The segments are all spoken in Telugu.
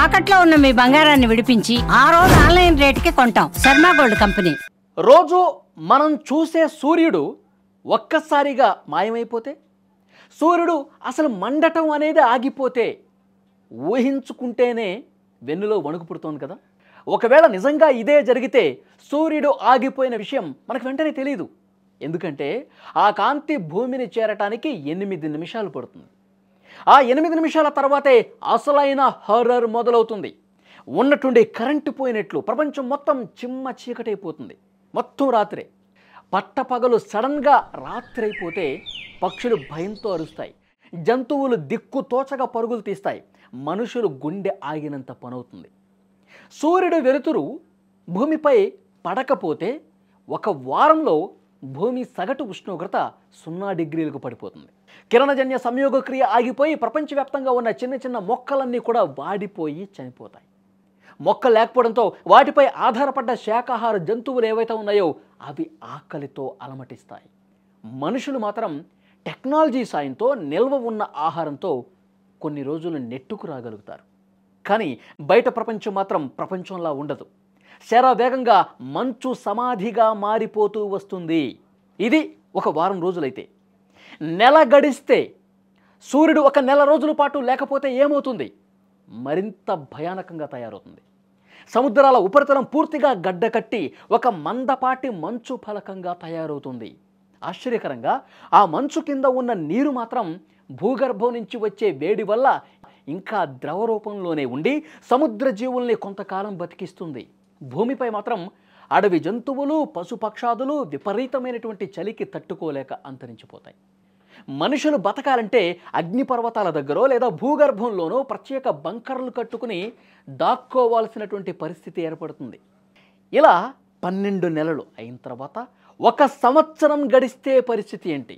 తాకట్లో ఉన్న మీ బంగారాన్ని విడిపించి ఆ రోజు ఆన్లైన్ రేటుకి కొంటాం. Sharma gold company. రోజు మనం చూసే సూర్యుడు ఒక్కసారిగా మాయమైపోతే, సూర్యుడు అసలు మండటం అనేది ఆగిపోతే ఊహించుకుంటేనే వెన్నులో వణుకు పుడుతోంది కదా. ఒకవేళ నిజంగా ఇదే జరిగితే సూర్యుడు ఆగిపోయిన విషయం మనకు వెంటనే తెలియదు. ఎందుకంటే ఆ కాంతి భూమిని చేరటానికి 8 నిమిషాలు పడుతుంది. ఆ 8 నిమిషాల తర్వాతే అసలైన హారర్ మొదలవుతుంది. ఉన్నట్టుండి కరెంటు పోయినట్లు ప్రపంచం మొత్తం చిమ్మ చీకటైపోతుంది. మొత్తం రాత్రే. పట్టపగలు సడన్గా రాత్రి అయిపోతే పక్షులు భయంతో అరుస్తాయి, జంతువులు దిక్కు తోచగా పరుగులు తీస్తాయి, మనుషులు గుండె ఆగినంత పనవుతుంది. సూర్యుడు వెలుతురు భూమిపై పడకపోతే ఒక వారంలో భూమి సగటు ఉష్ణోగ్రత 0 డిగ్రీలకు పడిపోతుంది. కిరణజన్య సంయోగక్రియ ఆగిపోయి ప్రపంచవ్యాప్తంగా ఉన్న చిన్న చిన్న మొక్కలన్నీ కూడా వాడిపోయి చనిపోతాయి. మొక్కలు లేకపోవడంతో వాటిపై ఆధారపడ్డ శాకాహార జంతువులు ఏవైతే ఉన్నాయో అవి ఆకలితో అలమటిస్తాయి. మనుషులు మాత్రం టెక్నాలజీ సాయంతో నిల్వ ఉన్న ఆహారంతో కొన్ని రోజులు నెట్టుకు రాగలుగుతారు. కానీ బయట ప్రపంచం మాత్రం ప్రపంచంలా ఉండదు. శరవేగంగా మంచు సమాధిగా మారిపోతూ వస్తుంది. ఇది ఒక వారం రోజులైతే, నెల గడిస్తే, సూర్యుడు ఒక నెల రోజుల పాటు లేకపోతే ఏమవుతుంది? మరింత భయానకంగా తయారవుతుంది. సముద్రాల ఉపరితలం పూర్తిగా గడ్డకట్టి ఒక మందపాటి మంచు ఫలకంగా తయారవుతుంది. ఆశ్చర్యకరంగా ఆ మంచు కింద ఉన్న నీరు మాత్రం భూగర్భం నుంచి వచ్చే వేడి వల్ల ఇంకా ద్రవ రూపంలోనే ఉండి సముద్ర జీవుల్ని కొంతకాలం బతికిస్తుంది. భూమిపై మాత్రం అడవి జంతువులు, పశుపక్షాదులు విపరీతమైనటువంటి చలికి తట్టుకోలేక అంతరించిపోతాయి. మనుషులు బతకాలంటే అగ్నిపర్వతాల దగ్గరో లేదా భూగర్భంలోనో ప్రత్యేక బంకర్లు కట్టుకుని దాక్కోవాల్సినటువంటి పరిస్థితి ఏర్పడుతుంది. ఇలా 12 నెలలు అయిన తర్వాత 1 సంవత్సరం గడిస్తే పరిస్థితి ఏంటి?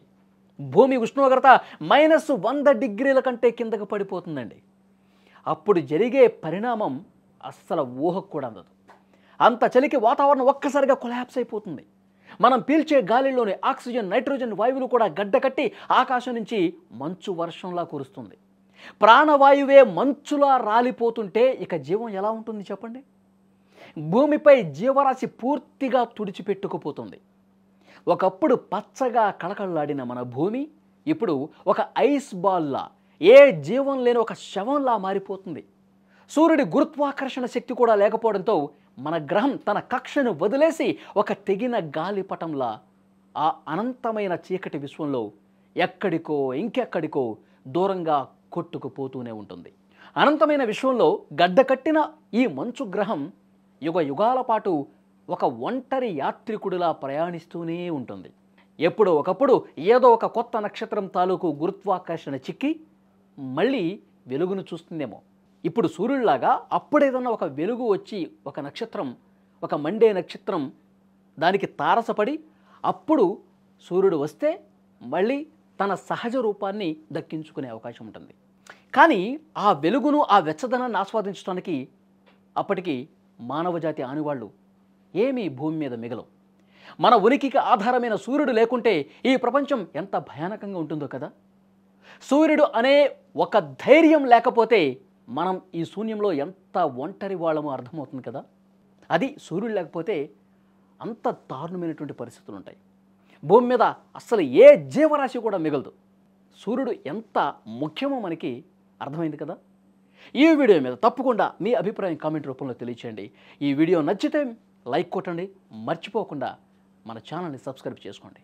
భూమి ఉష్ణోగ్రత -100 డిగ్రీల కంటే కిందకు పడిపోతుందండి. అప్పుడు జరిగే పరిణామం అస్సలు ఊహకు కూడా అందదు. అంత చలికి వాతావరణం ఒక్కసారిగా కొలాప్స్ అయిపోతుంది. మనం పీల్చే గాలిలోని ఆక్సిజన్, నైట్రోజన్ వాయువులు కూడా గడ్డకట్టి ఆకాశం నుంచి మంచు వర్షంలా కురుస్తుంది. ప్రాణవాయువే మంచులా రాలిపోతుంటే ఇక జీవం ఎలా ఉంటుంది చెప్పండి? భూమిపై జీవరాశి పూర్తిగా తుడిచిపెట్టుకుపోతుంది. ఒకప్పుడు పచ్చగా కళకళలాడిన మన భూమి ఇప్పుడు ఒక ఐస్ బాల్లా, ఏ జీవం లేని ఒక శవంలా మారిపోతుంది. సూర్యుడి గురుత్వాకర్షణ శక్తి కూడా లేకపోవడంతో మన గ్రహం తన కక్షను వదిలేసి ఒక తెగిన గాలిపటంలా ఆ అనంతమైన చీకటి విశ్వంలో ఎక్కడికో ఇంకెక్కడికో దూరంగా కొట్టుకుపోతూనే ఉంటుంది. అనంతమైన విశ్వంలో గడ్డకట్టిన ఈ మంచు గ్రహం యుగ యుగాల పాటు ఒక ఒంటరి యాత్రికుడిలా ప్రయాణిస్తూనే ఉంటుంది. ఎప్పుడో ఒకప్పుడు ఏదో ఒక కొత్త నక్షత్రం తాలూకు గురుత్వాకర్షణ చిక్కి మళ్ళీ వెలుగును చూస్తుందేమో. ఇప్పుడు సూర్యుడిలాగా అప్పుడేదన్నా ఒక వెలుగు వచ్చి ఒక నక్షత్రం, ఒక మండే నక్షత్రం దానికి తారసపడి అప్పుడు సూర్యుడు వస్తే మళ్ళీ తన సహజ రూపాన్ని దక్కించుకునే అవకాశం ఉంటుంది. కానీ ఆ వెలుగును, ఆ వెచ్చదనాన్ని ఆస్వాదించడానికి అప్పటికి మానవజాతి ఆనివాళ్ళు ఏమీ భూమి మీద మిగలవు. మన ఉనికికి ఆధారమైన సూర్యుడు లేకుంటే ఈ ప్రపంచం ఎంత భయానకంగా ఉంటుందో కదా. సూర్యుడు అనే ఒక ధైర్యం లేకపోతే మనం ఈ శూన్యంలో ఎంత ఒంటరి వాళ్ళమో అర్థమవుతుంది కదా. అది సూర్యుడు లేకపోతే అంత దారుణమైనటువంటి పరిస్థితులు ఉంటాయి. భూమి మీద అస్సలు ఏ జీవరాశి కూడా మిగలదు. సూర్యుడు ఎంత ముఖ్యమో మనకి అర్థమైంది కదా. ఈ వీడియో మీద తప్పకుండా మీ అభిప్రాయం కామెంట్ రూపంలో తెలియచేయండి. ఈ వీడియో నచ్చితే లైక్ కొట్టండి, మర్చిపోకుండా మన ఛానల్ని సబ్స్క్రైబ్ చేసుకోండి.